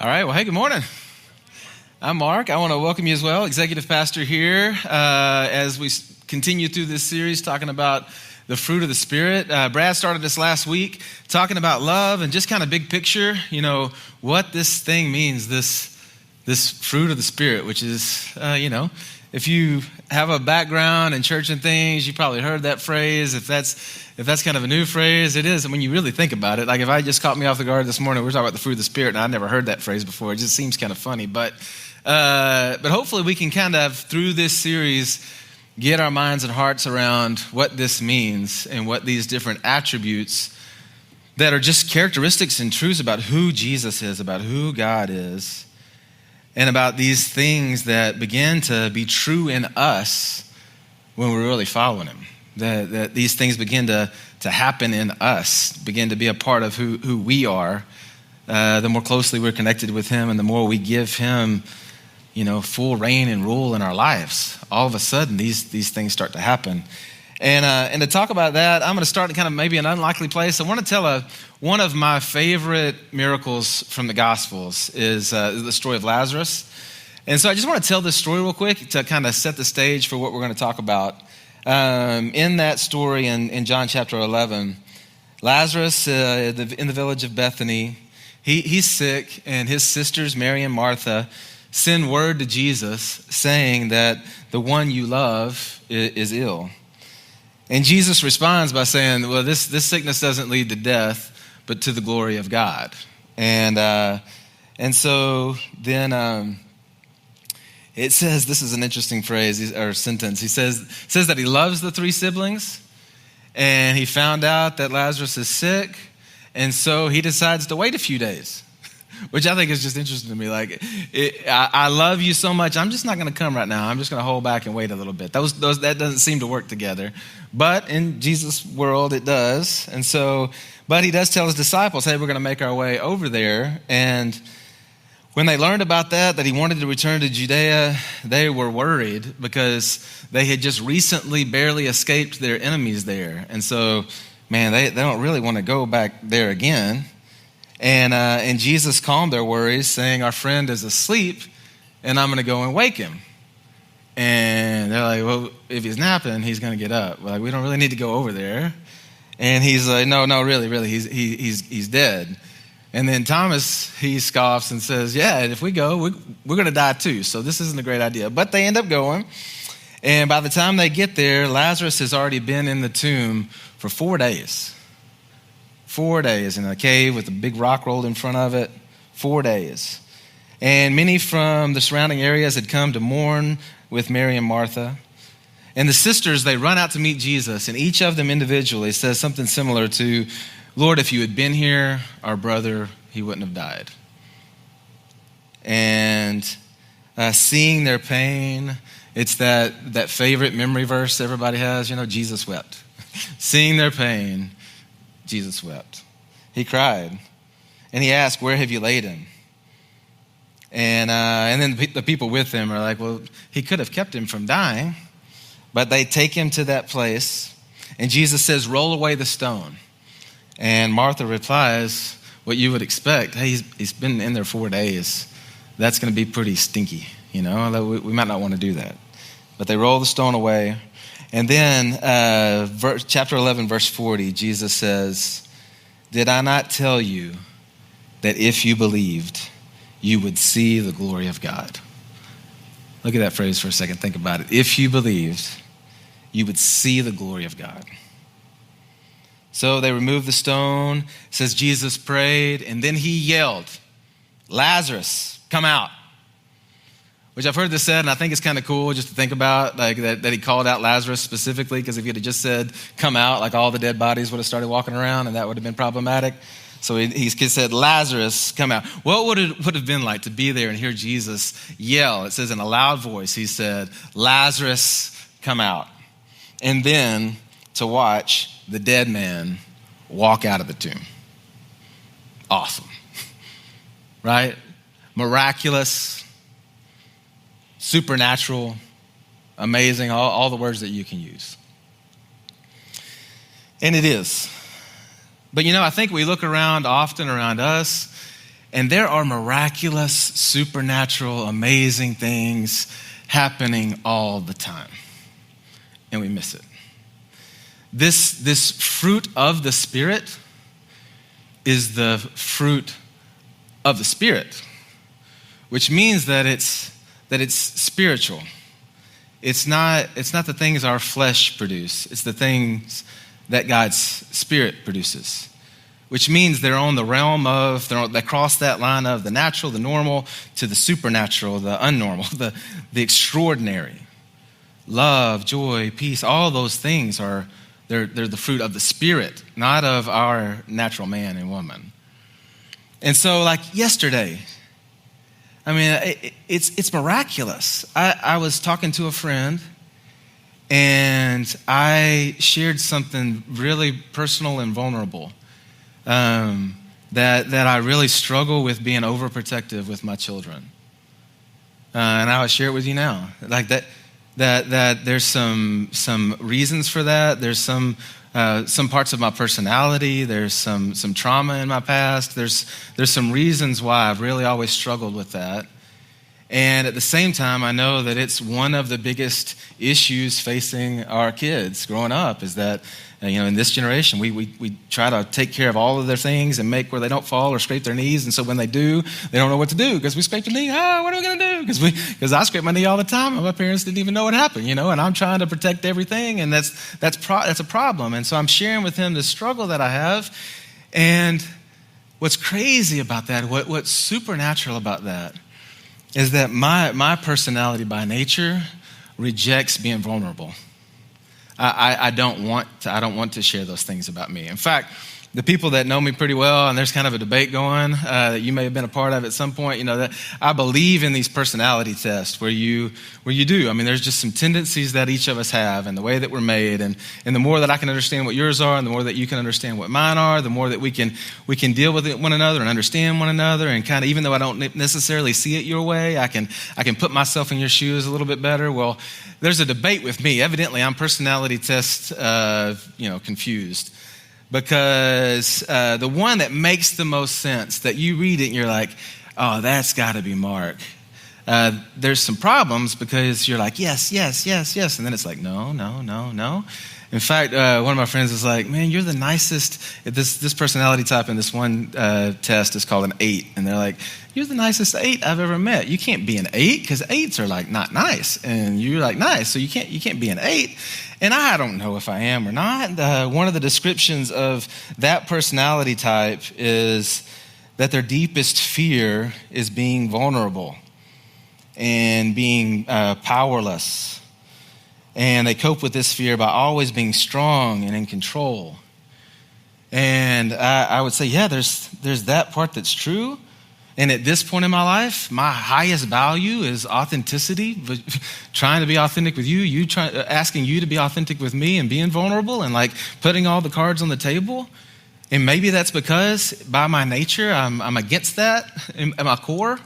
All right, well, hey, good morning. I'm Mark. I want to welcome you as well, executive pastor here, as we continue through this series talking about the fruit of the Spirit. Brad started this last week talking about love and just kind of big picture, what this thing means, this fruit of the Spirit, which is, if you have a background in church and things, you probably heard that phrase. If that's kind of a new phrase, it is. And when you really think about it, like if I just caught me off the guard this morning, we're talking about the fruit of the Spirit, and I'd never heard that phrase before. It just seems kind of funny. But hopefully we can kind of, through this series, get our minds and hearts around what this means and what these different attributes that are just characteristics and truths about who Jesus is, about who God is, and about these things that begin to be true in us when we're really following Him. That these things begin to happen in us, begin to be a part of who we are. The more closely we're connected with Him and the more we give Him, full reign and rule in our lives, all of a sudden these things start to happen. And to talk about that, I'm going to start in kind of maybe an unlikely place. I want to tell one of my favorite miracles from the Gospels is the story of Lazarus. And so I just want to tell this story real quick to kind of set the stage for what we're going to talk about. In that story in John chapter 11, Lazarus in the village of Bethany, he's sick, and his sisters Mary and Martha send word to Jesus saying that the one you love is ill. And Jesus responds by saying, well, this sickness doesn't lead to death, but to the glory of God. And so then it says, this is an interesting phrase or sentence. He says that he loves the three siblings, and he found out that Lazarus is sick, and so he decides to wait a few days, which I think is just interesting to me. Like, I love you so much, I'm just not going to come right now. I'm just going to hold back and wait a little bit. That doesn't seem to work together. But in Jesus' world, it does. And so, but he does tell his disciples, hey, we're going to make our way over there. And when they learned about that he wanted to return to Judea, they were worried because they had just recently barely escaped their enemies there. And so, man, they don't really want to go back there again. And Jesus calmed their worries, saying, our friend is asleep, and I'm going to go and wake him. And they're like, well, if he's napping, he's going to get up. We're like, we don't really need to go over there. And he's like, no, really, he's dead. And then Thomas, he scoffs and says, yeah, if we go, we're going to die too. So this isn't a great idea. But they end up going. And by the time they get there, Lazarus has already been in the tomb for 4 days. 4 days in a cave with a big rock rolled in front of it. 4 days. And many from the surrounding areas had come to mourn with Mary and Martha. And the sisters, they run out to meet Jesus, and each of them individually says something similar to, Lord, if you had been here, our brother, he wouldn't have died. And seeing their pain, it's that favorite memory verse everybody has, Jesus wept. Seeing their pain, Jesus wept. He cried. And he asked, where have you laid him? And then the people with him are like, well, he could have kept him from dying. But they take him to that place. And Jesus says, roll away the stone. And Martha replies, what you would expect. Hey, he's been in there 4 days. That's going to be pretty stinky. We might not want to do that. But they roll the stone away. And then chapter 11, verse 40, Jesus says, did I not tell you that if you believed, you would see the glory of God? Look at that phrase for a second. Think about it. If you believed, you would see the glory of God. So they removed the stone. It says Jesus prayed, and then he yelled, Lazarus, come out. Which I've heard this said, and I think it's kind of cool just to think about, like that he called out Lazarus specifically, because if he had just said, come out, like all the dead bodies would have started walking around, and that would have been problematic. So he said, Lazarus, come out. What would it have been like to be there and hear Jesus yell? It says in a loud voice, he said, Lazarus, come out. And then to watch the dead man walk out of the tomb. Awesome. Right? Miraculous. Supernatural, amazing, all the words that you can use. And it is. But I think we look around often around us, And there are miraculous, supernatural, amazing things happening all the time. And we miss it. This fruit of the Spirit is the fruit of the Spirit, which means that it's spiritual. It's not the things our flesh produce. It's the things that God's Spirit produces, which means they're on the realm of, they cross that line of the natural, the normal, to the supernatural, the unnormal, the extraordinary. Love, joy, peace, all those things they're the fruit of the Spirit, not of our natural man and woman. And so like yesterday, I mean, it's miraculous. I was talking to a friend, and I shared something really personal and vulnerable that I really struggle with being overprotective with my children. And I will share it with you now. Like that there's some reasons for that. There's some parts of my personality. There's some trauma in my past. There's some reasons why I've really always struggled with that. And at the same time, I know that it's one of the biggest issues facing our kids growing up is that, in this generation, we try to take care of all of their things and make where they don't fall or scrape their knees. And so when they do, they don't know what to do because we scraped their knee. What are we going to do? Because I scrape my knee all the time and my parents didn't even know what happened, and I'm trying to protect everything. And that's a problem. And so I'm sharing with him the struggle that I have. And what's crazy about that, what's supernatural about that, is that my personality by nature rejects being vulnerable. I don't want to share those things about me. In fact, the people that know me pretty well, and there's kind of a debate going that you may have been a part of at some point, that I believe in these personality tests where you do. I mean, there's just some tendencies that each of us have and the way that we're made. And the more that I can understand what yours are and the more that you can understand what mine are, the more that we can deal with one another and understand one another. And kind of, even though I don't necessarily see it your way, I can put myself in your shoes a little bit better. Well, there's a debate with me. Evidently, I'm personality test, confused. Because the one that makes the most sense, that you read it and you're like, oh, that's got to be Mark. There's some problems because you're like, yes, yes, yes, yes. And then it's like, no, no, no, no. In fact, one of my friends was like, man, you're the nicest. This personality type in this one test is called an 8. And they're like, you're the nicest 8 I've ever met. You can't be an 8 because 8s are like not nice. And you're like nice, so you can't be an 8. And I don't know if I am or not. One of the descriptions of that personality type is that their deepest fear is being vulnerable and being powerless. And they cope with this fear by always being strong and in control. And I would say, yeah, there's that part that's true. And at this point in my life, my highest value is authenticity, trying to be authentic with you, asking you to be authentic with me and being vulnerable and like putting all the cards on the table. And maybe that's because by my nature, I'm against that at my core,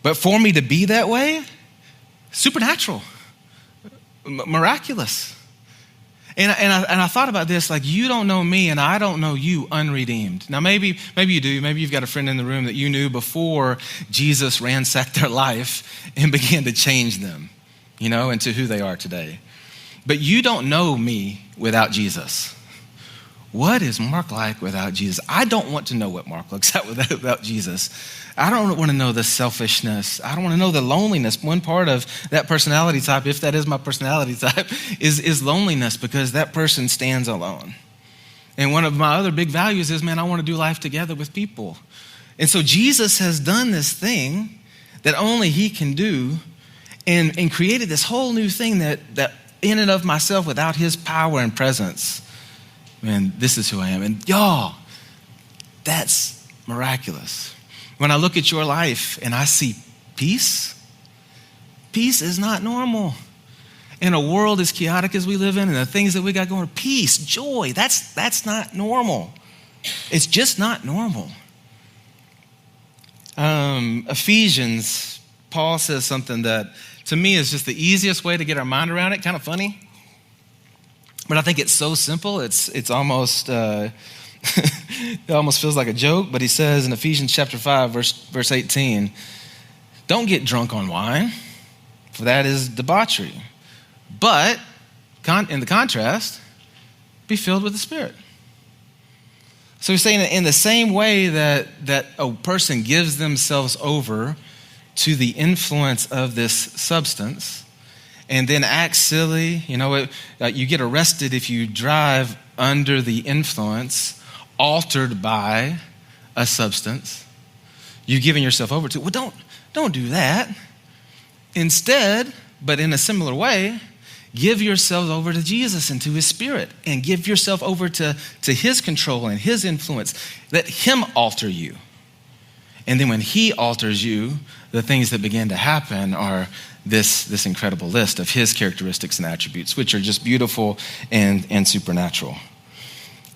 But for me to be that way, supernatural, miraculous. And I thought about this, like, you don't know me and I don't know you unredeemed. Now, maybe you do. Maybe you've got a friend in the room that you knew before Jesus ransacked their life and began to change them, into who they are today. But you don't know me without Jesus. What is Mark like without Jesus? I don't want to know what Mark looks like without Jesus. I don't want to know the selfishness. I don't want to know the loneliness. One part of that personality type, if that is my personality type, is loneliness because that person stands alone. And one of my other big values is, man, I want to do life together with people. And so Jesus has done this thing that only he can do and created this whole new thing that in and of myself without his power and presence, man, this is who I am. And y'all, that's miraculous. When I look at your life and I see peace is not normal. In a world as chaotic as we live in and the things that we got going, peace, joy, that's not normal. It's just not normal. Ephesians, Paul says something that to me is just the easiest way to get our mind around it, kind of funny. But I think it's so simple, it's almost It almost feels like a joke, but he says in Ephesians chapter 5, verse 18, don't get drunk on wine, for that is debauchery. But, in the contrast, be filled with the Spirit. So he's saying that in the same way that a person gives themselves over to the influence of this substance and then acts silly, you get arrested if you drive under the influence, altered by a substance, you've given yourself over to. Well, don't do that. Instead, but in a similar way, give yourself over to Jesus and to his Spirit, and give yourself over to his control and his influence. Let him alter you. And then when he alters you, the things that begin to happen are this incredible list of his characteristics and attributes, which are just beautiful and supernatural.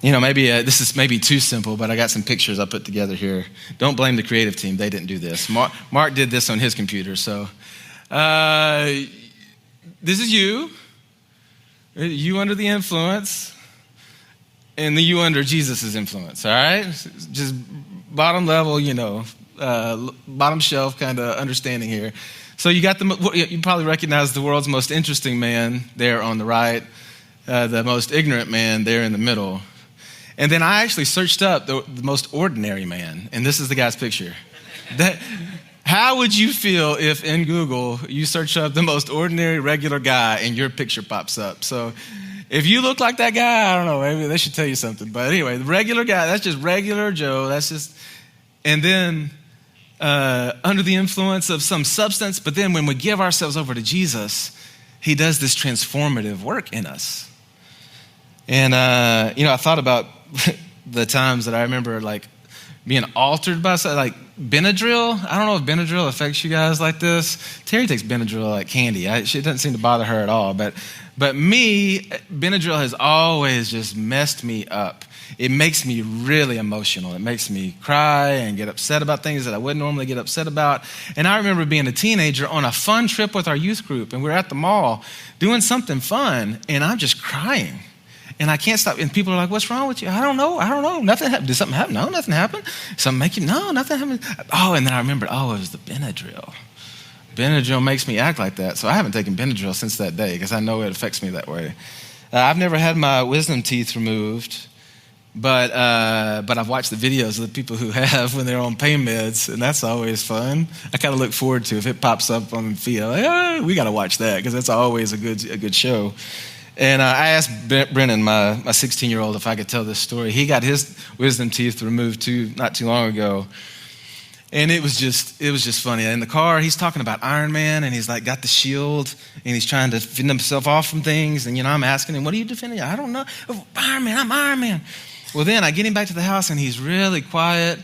Maybe this is maybe too simple, but I got some pictures I put together here. Don't blame the creative team. They didn't do this. Mark did this on his computer. So this is you under the influence, and the you under Jesus' influence, all right? Just bottom level, bottom shelf kind of understanding here. So you probably recognize the world's most interesting man there on the right, the most ignorant man there in the middle. And then I actually searched up the most ordinary man, and this is the guy's picture. How would you feel if in Google you search up the most ordinary, regular guy and your picture pops up? So if you look like that guy, I don't know, maybe they should tell you something. But anyway, the regular guy, that's just regular Joe. And then under the influence of some substance, but then when we give ourselves over to Jesus, he does this transformative work in us. And, I thought about the times that I remember, being altered by something, like Benadryl. I don't know if Benadryl affects you guys like this. Terry takes Benadryl like candy. It doesn't seem to bother her at all. But me, Benadryl has always just messed me up. It makes me really emotional. It makes me cry and get upset about things that I wouldn't normally get upset about. And I remember being a teenager on a fun trip with our youth group, and we were at the mall doing something fun, and I'm just crying. And I can't stop. And people are like, what's wrong with you? I don't know. Nothing happened. Did something happen? No, nothing happened. Something make you, no, nothing happened. Oh, and then I remembered, it was the Benadryl. Benadryl makes me act like that. So I haven't taken Benadryl since that day because I know it affects me that way. I've never had my wisdom teeth removed, but I've watched the videos of the people who have when they're on pain meds, and that's always fun. I kind of look forward to if it pops up on the feed. We got to watch that because that's always a good show. And I asked Brennan, my 16-year-old, if I could tell this story. He got his wisdom teeth removed not too long ago. And it was just funny. In the car, he's talking about Iron Man, and he's got the shield, and he's trying to fend himself off from things. And, I'm asking him, what are you defending? I don't know. Oh, Iron Man, I'm Iron Man. Well, then I get him back to the house, and he's really quiet,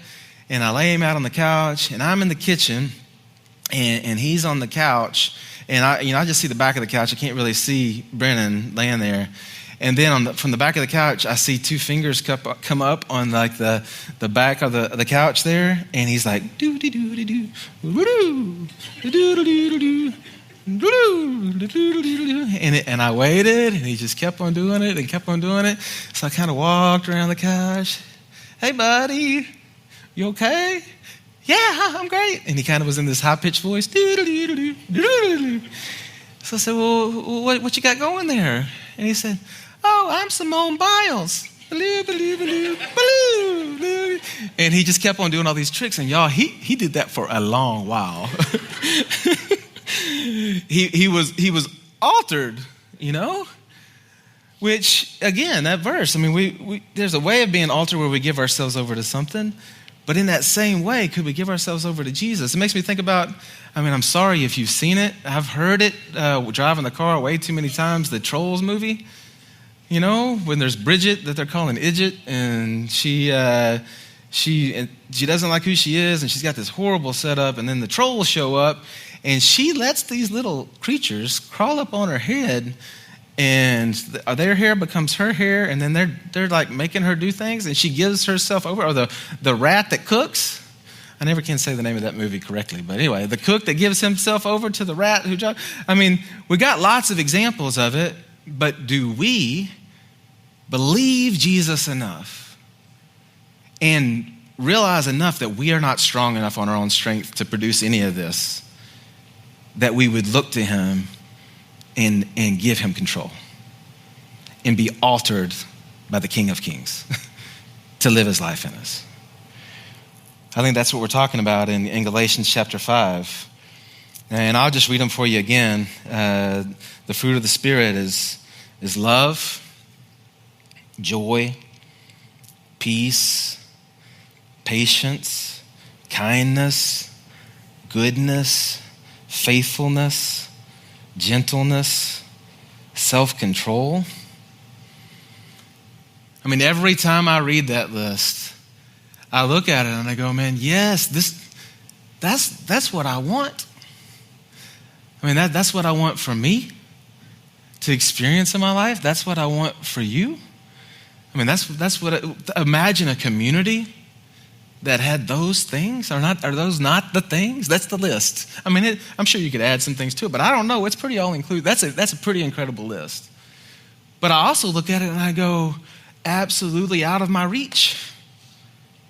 and I lay him out on the couch, and I'm in the kitchen, and he's on the couch. And I just see the back of the couch. I can't really see Brennan laying there. And then from the back of the couch, I see two fingers come up on the back of the couch there, and he's like doo doo doo doo doo doo doo. And I waited, and he just kept on doing it and kept on doing it. So I kind of walked around the couch. Hey, buddy, you okay? Yeah, I'm great. And he kind of was in this high-pitched voice. So I said, well, what you got going there? And he said, I'm Simone Biles. And he just kept on doing all these tricks. And y'all, he did that for a long while. he was altered, Which, again, that verse, we there's a way of being altered where we give ourselves over to something. But in that same way, could we give ourselves over to Jesus? It makes me think about, I'm sorry if you've seen it. I've heard it driving the car way too many times, the Trolls movie. When there's Bridget that they're calling Idget, and she doesn't like who she is, and she's got this horrible setup, and then the trolls show up, and she lets these little creatures crawl up on her head, and their hair becomes her hair, and then they're making her do things, and she gives herself over. Or the rat that cooks. I never can say the name of that movie correctly, but anyway, the cook that gives himself over to the rat who. We got lots of examples of it, but do we believe Jesus enough and realize enough that we are not strong enough on our own strength to produce any of this, that we would look to him and give him control and be altered by the King of Kings to live his life in us. I think that's what we're talking about in Galatians chapter 5. And I'll just read them for you again. The fruit of the Spirit is love, joy, peace, patience, kindness, goodness, faithfulness, gentleness, self-control. I mean, every time I read that list, I look at it and I go, man, yes, that's what I want. I mean, that's what I want for me to experience in my life. That's what I want for you. I mean, that's what. Imagine a community that had those things. Are those not the things? That's the list. I mean, I'm sure you could add some things to it, but I don't know. It's pretty all inclusive. That's a pretty incredible list. But I also look at it and I go, absolutely out of my reach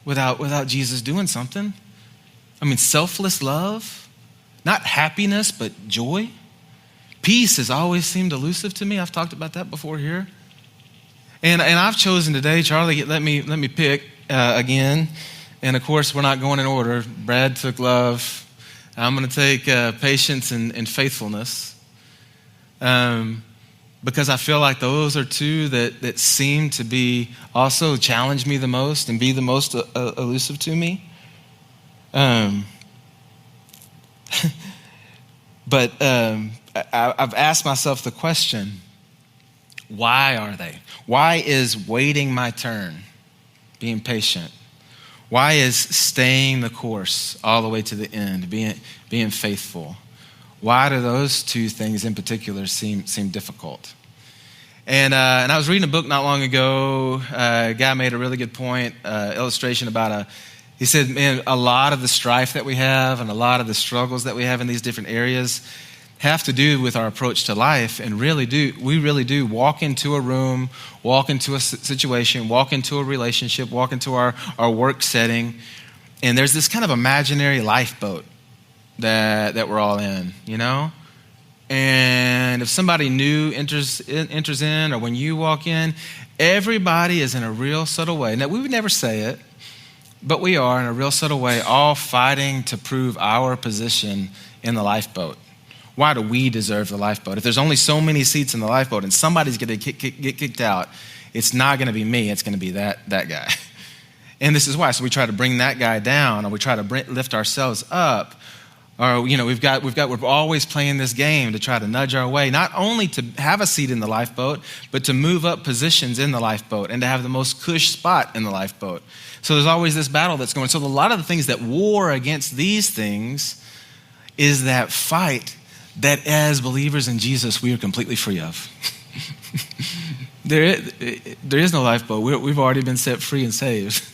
without Jesus doing something. I mean, selfless love, not happiness, but joy. Peace has always seemed elusive to me. I've talked about that before here. And I've chosen today, Charlie, let me pick again. And of course, we're not going in order. Brad took love. I'm going to take patience and faithfulness. Because I feel like those are two that seem to be also challenge me the most and be the most elusive to me. But I've asked myself the question, why are they? Why is waiting my turn, being patient? Why is staying the course all the way to the end, being faithful? Why do those two things in particular seem difficult? And I was reading a book not long ago. A guy made a really good point, illustration about he said, man, a lot of the strife that we have and a lot of the struggles that we have in these different areas have to do with our approach to life, and we really do walk into a room, walk into a situation, walk into a relationship, walk into our work setting, and there's this kind of imaginary lifeboat that we're all in, you know? And if somebody new enters in, or when you walk in, everybody is in a real subtle way. Now, we would never say it, but we are in a real subtle way all fighting to prove our position in the lifeboat. Why do we deserve the lifeboat? If there's only so many seats in the lifeboat and somebody's going to get kicked out, it's not going to be me, it's going to be that guy. And this is why. So we try to bring that guy down, or we try to lift ourselves up. Or, you know, we're always playing this game to try to nudge our way, not only to have a seat in the lifeboat, but to move up positions in the lifeboat and to have the most cush spot in the lifeboat. So there's always this battle that's going. So a lot of the things that war against these things is that fight that as believers in Jesus, we are completely free of. There is no lifeboat. We've already been set free and saved.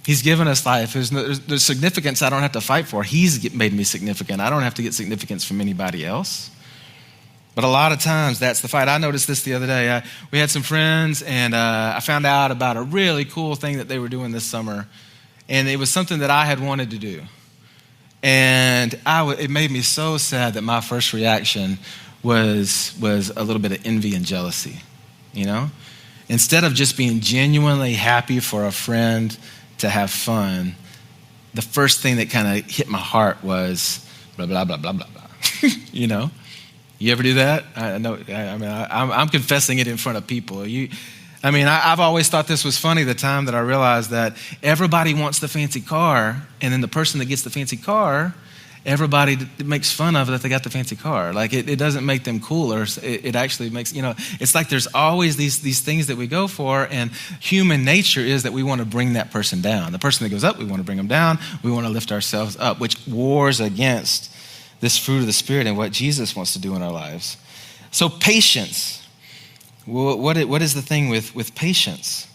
He's given us life. There's significance I don't have to fight for. He's made me significant. I don't have to get significance from anybody else. But a lot of times, that's the fight. I noticed this the other day. We had some friends, and I found out about a really cool thing that they were doing this summer. And it was something that I had wanted to do. And it made me so sad that my first reaction was a little bit of envy and jealousy, you know? Instead of just being genuinely happy for a friend to have fun, the first thing that kind of hit my heart was blah, blah, blah, blah, blah, blah. You know? You ever do that? I know. I mean, I'm confessing it in front of people. I've always thought this was funny, the time that I realized that everybody wants the fancy car, and then the person that gets the fancy car, everybody makes fun of that they got the fancy car. Like, it doesn't make them cooler. It actually makes, you know, it's like there's always these things that we go for, and human nature is that we want to bring that person down. The person that goes up, we want to bring them down. We want to lift ourselves up, which wars against this fruit of the Spirit and what Jesus wants to do in our lives. So patience. Well, what is the thing with patience?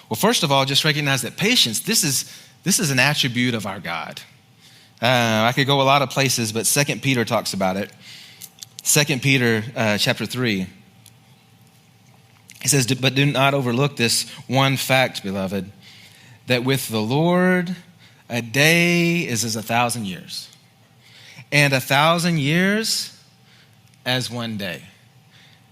Well, first of all, just recognize that patience, this is an attribute of our God. I could go a lot of places, but 2 Peter talks about it. 2 Peter chapter 3. He says, but do not overlook this one fact, beloved, that with the Lord, a day is as 1,000 years, and 1,000 years as one day.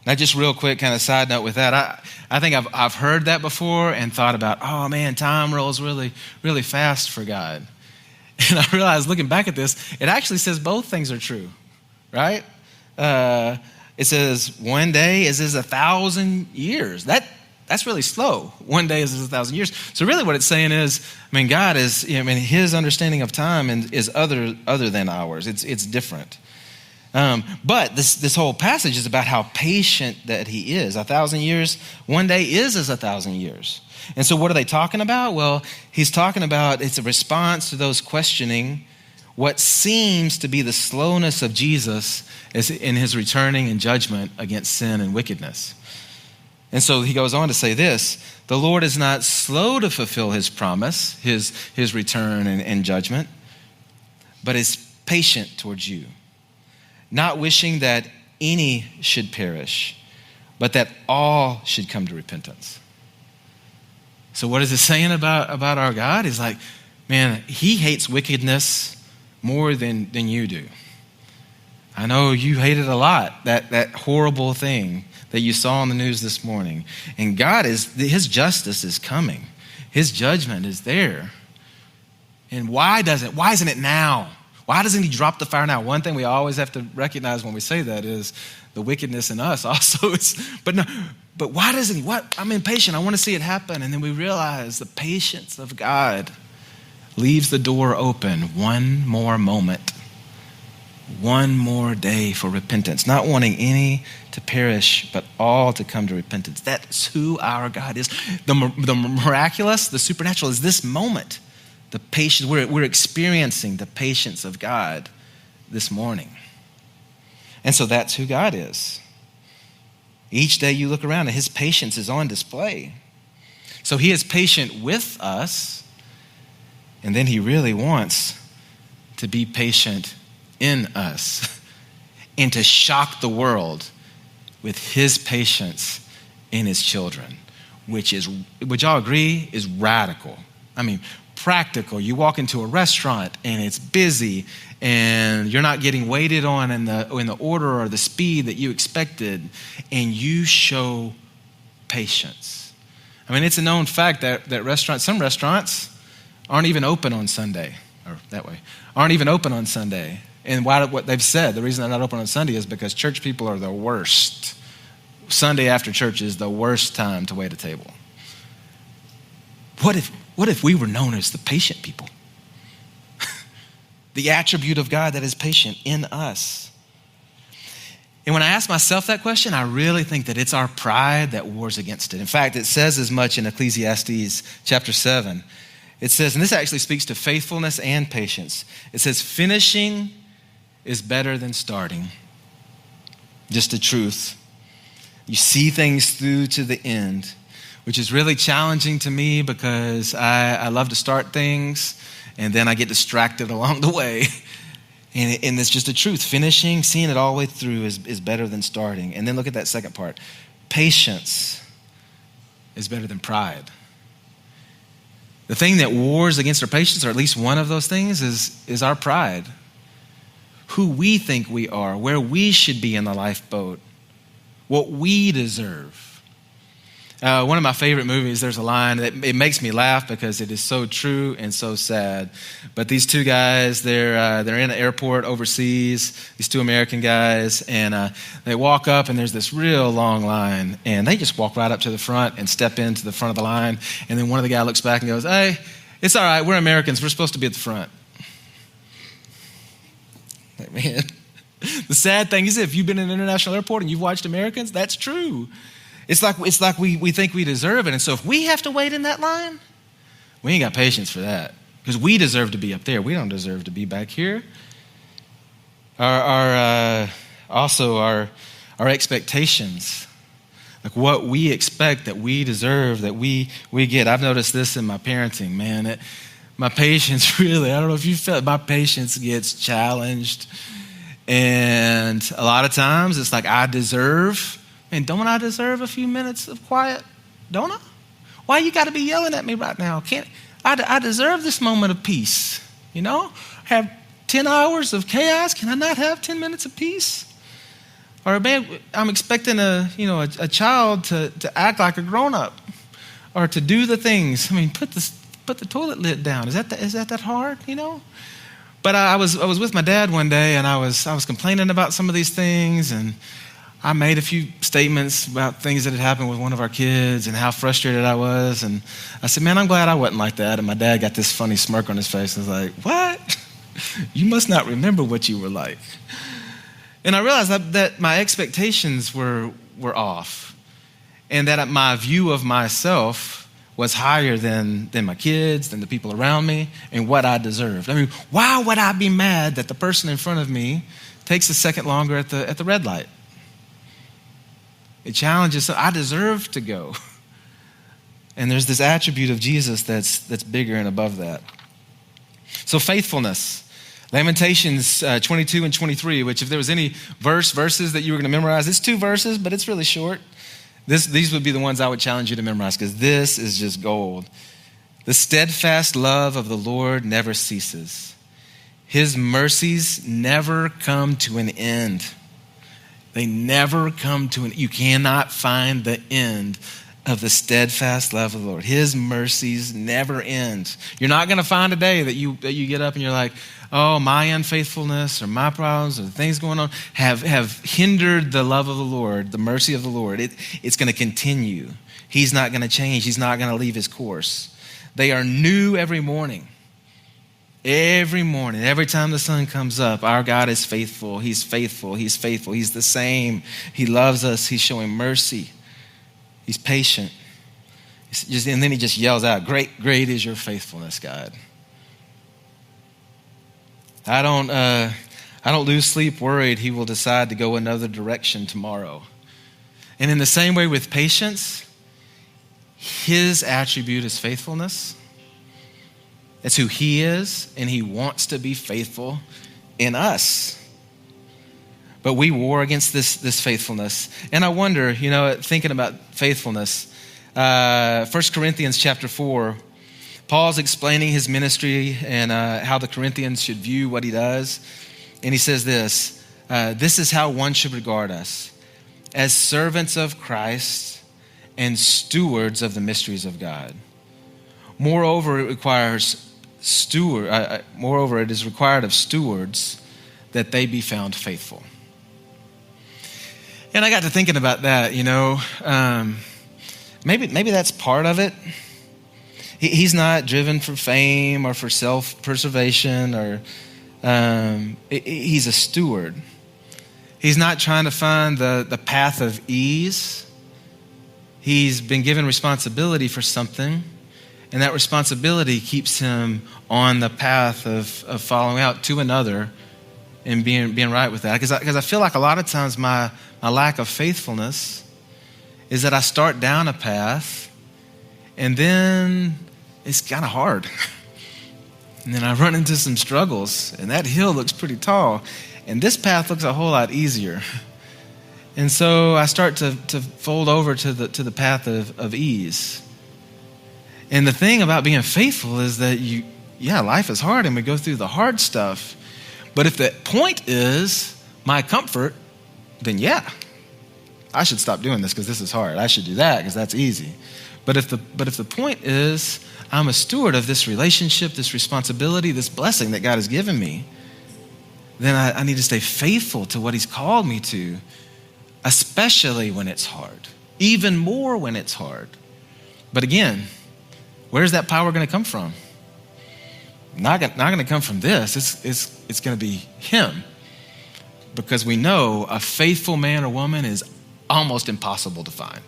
Now, just real quick, kind of side note with that, I think I've heard that before and thought about, oh man, time rolls really, really fast for God. And I realized looking back at this, it actually says both things are true, right? It says one day is as 1,000 years. That's really slow. One day is as 1,000 years. So really what it's saying is, God is, his understanding of time is other than ours. It's different. But this whole passage is about how patient that he is. 1,000 years, one day is as 1,000 years. And so what are they talking about? Well, he's talking about it's a response to those questioning what seems to be the slowness of Jesus in his returning and judgment against sin and wickedness. And so he goes on to say this, the Lord is not slow to fulfill his promise, his return and judgment, but is patient towards you, not wishing that any should perish, but that all should come to repentance. So what is it saying about our God? He's like, man, he hates wickedness more than you do. I know you hate it a lot, that horrible thing that you saw on the news this morning. And his justice is coming. His judgment is there. And why isn't it now? Why doesn't he drop the fire now? One thing we always have to recognize when we say that is the wickedness in us also. But why doesn't he? I'm impatient. I want to see it happen. And then we realize the patience of God leaves the door open one more moment, one more day for repentance, not wanting any to perish, but all to come to repentance. That's who our God is. The miraculous, the supernatural is this moment. The patience, we're experiencing the patience of God this morning. And so that's who God is. Each day you look around and his patience is on display. So he is patient with us, and then he really wants to be patient in us and to shock the world with his patience in his children, which would y'all agree, is radical. Practical. You walk into a restaurant and it's busy and you're not getting waited on in the order or the speed that you expected, and you show patience. It's a known fact that some restaurants aren't even open on Sunday, aren't even open on Sunday. And what they've said, the reason they're not open on Sunday is because church people are the worst. Sunday after church is the worst time to wait a table. What if we were known as the patient people? The attribute of God that is patient in us. And when I ask myself that question, I really think that it's our pride that wars against it. In fact, it says as much in Ecclesiastes chapter 7. It says, and this actually speaks to faithfulness and patience. It says, finishing is better than starting. Just the truth. You see things through to the end, which is really challenging to me because I love to start things and then I get distracted along the way. And it's just the truth. Finishing, seeing it all the way through is better than starting. And then look at that second part. Patience is better than pride. The thing that wars against our patience, or at least one of those things, is our pride. Who we think we are, where we should be in the lifeboat, what we deserve. One of my favorite movies, there's a line that it makes me laugh because it is so true and so sad. But these two guys, they're in an airport overseas, these two American guys, and they walk up and there's this real long line, and they just walk right up to the front and step into the front of the line. And then one of the guys looks back and goes, "Hey, it's all right, we're Americans, we're supposed to be at the front." Like, man, the sad thing is if you've been in an international airport and you've watched Americans, that's true. It's like we think we deserve it. And so if we have to wait in that line, we ain't got patience for that. Because we deserve to be up there. We don't deserve to be back here. Our expectations, like what we expect that we deserve, that we get. I've noticed this in my parenting, man. My patience really, I don't know if you felt, my patience gets challenged. And a lot of times it's like I deserve. And don't I deserve a few minutes of quiet? Don't I? Why you got to be yelling at me right now? I deserve this moment of peace. Have 10 hours of chaos. Can I not have 10 minutes of peace? Or man, I'm expecting a child to act like a grown-up or to do the things. I mean, put the toilet lid down. Is that hard? But I was with my dad one day, and I was complaining about some of these things, and I made a few statements about things that had happened with one of our kids and how frustrated I was. And I said, man, I'm glad I wasn't like that. And my dad got this funny smirk on his face and was like, what? You must not remember what you were like. And I realized that my expectations were off, and that my view of myself was higher than my kids, than the people around me, and what I deserved. I mean, why would I be mad that the person in front of me takes a second longer at the red light? It challenges, I deserve to go. And there's this attribute of Jesus that's bigger and above that. So faithfulness. Lamentations 22 and 23, which if there was any verses that you were going to memorize, it's 2 verses, but it's really short. These would be the ones I would challenge you to memorize, because this is just gold. The steadfast love of the Lord never ceases. His mercies never come to an end. They never come to an end. You cannot find the end of the steadfast love of the Lord. His mercies never end. You're not going to find a day that you get up and you're like, oh, my unfaithfulness or my problems or the things going on have hindered the love of the Lord, the mercy of the Lord. It's going to continue. He's not going to change. He's not going to leave his course. They are new every morning. Every morning, every time the sun comes up, our God is faithful. He's faithful. He's faithful. He's the same. He loves us. He's showing mercy. He's patient. And then he just yells out, great is your faithfulness, God. I don't lose sleep worried he will decide to go another direction tomorrow. And in the same way with patience, his attribute is faithfulness. That's who he is, and he wants to be faithful in us. But we war against this faithfulness. And I wonder, thinking about faithfulness, 1 Corinthians chapter 4, Paul's explaining his ministry and how the Corinthians should view what he does. And he says this is how one should regard us, as servants of Christ and stewards of the mysteries of God. Moreover, it is required of stewards that they be found faithful. And I got to thinking about that, maybe that's part of it. He's not driven for fame or for self-preservation, or he's a steward. He's not trying to find the path of ease. He's been given responsibility for something, and that responsibility keeps him on the path of following out to another and being right with that. Because I feel like a lot of times my lack of faithfulness is that I start down a path and then it's kind of hard. And then I run into some struggles, and that hill looks pretty tall, and this path looks a whole lot easier. And so I start to fold over to the path of ease. And the thing about being faithful is that life is hard and we go through the hard stuff. But if the point is my comfort, then I should stop doing this because this is hard. I should do that because that's easy. But if the point is I'm a steward of this relationship, this responsibility, this blessing that God has given me, then I need to stay faithful to what he's called me to, especially when it's hard, even more when it's hard. But again, where's that power going to come from? Not going to come from this. It's going to be him. Because we know a faithful man or woman is almost impossible to find.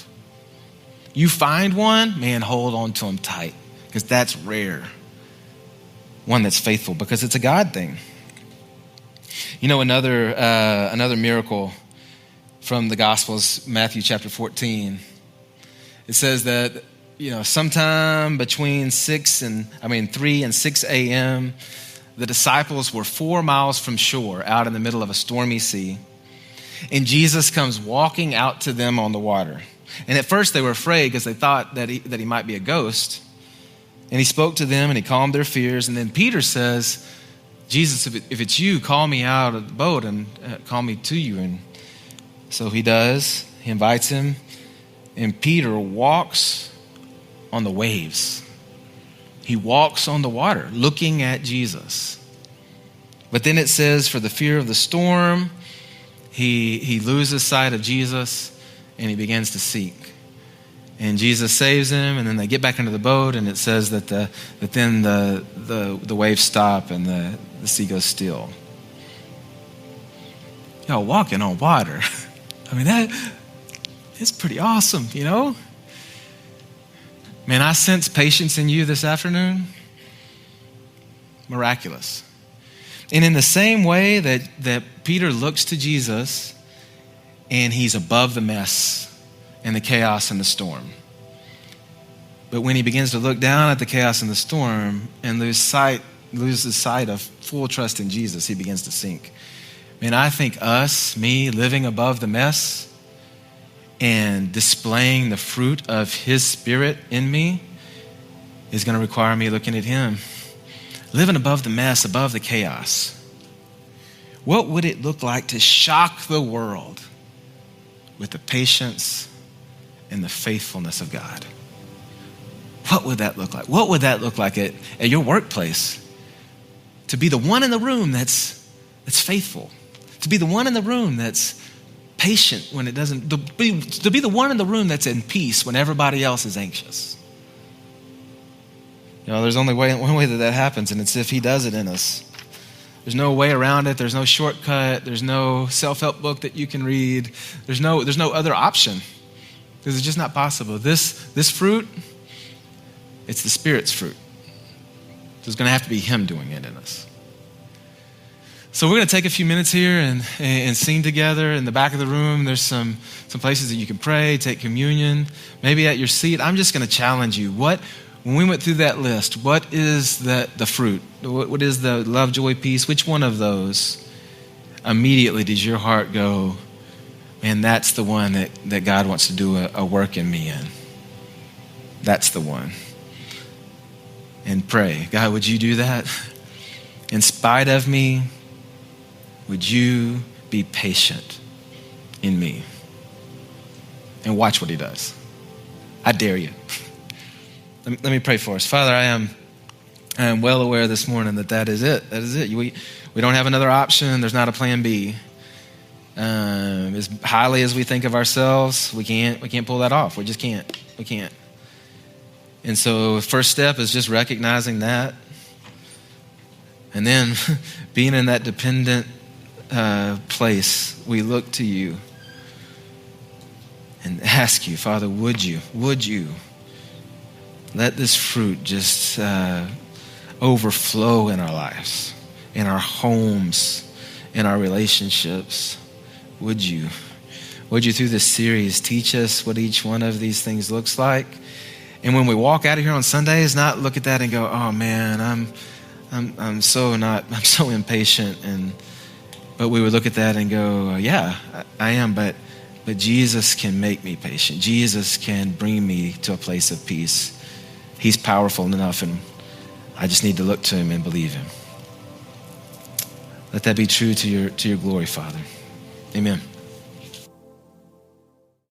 You find one, man, hold on to him tight, because that's rare. One that's faithful, because it's a God thing. Another miracle from the Gospels, Matthew chapter 14. It says that sometime between 3 and 6 a.m., the disciples were 4 miles from shore, out in the middle of a stormy sea. And Jesus comes walking out to them on the water. And at first they were afraid because they thought that he might be a ghost. And he spoke to them and he calmed their fears. And then Peter says, Jesus, if it's you, call me out of the boat and call me to you. And so he does. He invites him. And Peter walks on the waves. He walks on the water, looking at Jesus. But then it says, for the fear of the storm, he loses sight of Jesus and he begins to sink. And Jesus saves him, and then they get back into the boat, and it says that then the waves stop and the sea goes still. Y'all walking on water. I mean, it's pretty awesome, you know? Man, I sense patience in you this afternoon. Miraculous. And in the same way that Peter looks to Jesus and he's above the mess and the chaos and the storm. But when he begins to look down at the chaos and the storm and loses sight of full trust in Jesus, he begins to sink. Man, I think me living above the mess and displaying the fruit of his Spirit in me is going to require me looking at him. Living above the mess, above the chaos. What would it look like to shock the world with the patience and the faithfulness of God? What would that look like? What would that look like at your workplace? To be the one in the room that's faithful. To be the one in the room that's patient when it doesn't, to be the one in the room that's in peace when everybody else is anxious. You know, there's only one way that happens, and it's if he does it in us. There's no way around it. There's no shortcut. There's no self-help book that you can read. There's no other option because it's just not possible. This fruit, it's the Spirit's fruit. There's going to have to be him doing it in us. So we're going to take a few minutes here and sing together. In the back of the room, there's some places that you can pray, take communion. Maybe at your seat, I'm just going to challenge you. When we went through that list, what is the fruit? What is the love, joy, peace? Which one of those immediately does your heart go, man, that's the one that God wants to do a work in me in? That's the one. And pray, God, would you do that? In spite of me, would you be patient in me? And watch what he does. I dare you. Let me pray for us. Father, I am well aware this morning that is it. That is it. We don't have another option. There's not a plan B. As highly as we think of ourselves, we can't pull that off. We just can't. We can't. And so first step is just recognizing that. And then being in that dependent place, we look to you and ask you, Father, would you let this fruit just overflow in our lives, in our homes, in our relationships? Would you through this series teach us what each one of these things looks like? And when we walk out of here on Sundays, not look at that and go, oh man, I'm so impatient, but we would look at that and go, yeah, I am, but Jesus can make me patient. Jesus can bring me to a place of peace. He's powerful enough, and I just need to look to him and believe him. Let that be true to your glory, Father. Amen.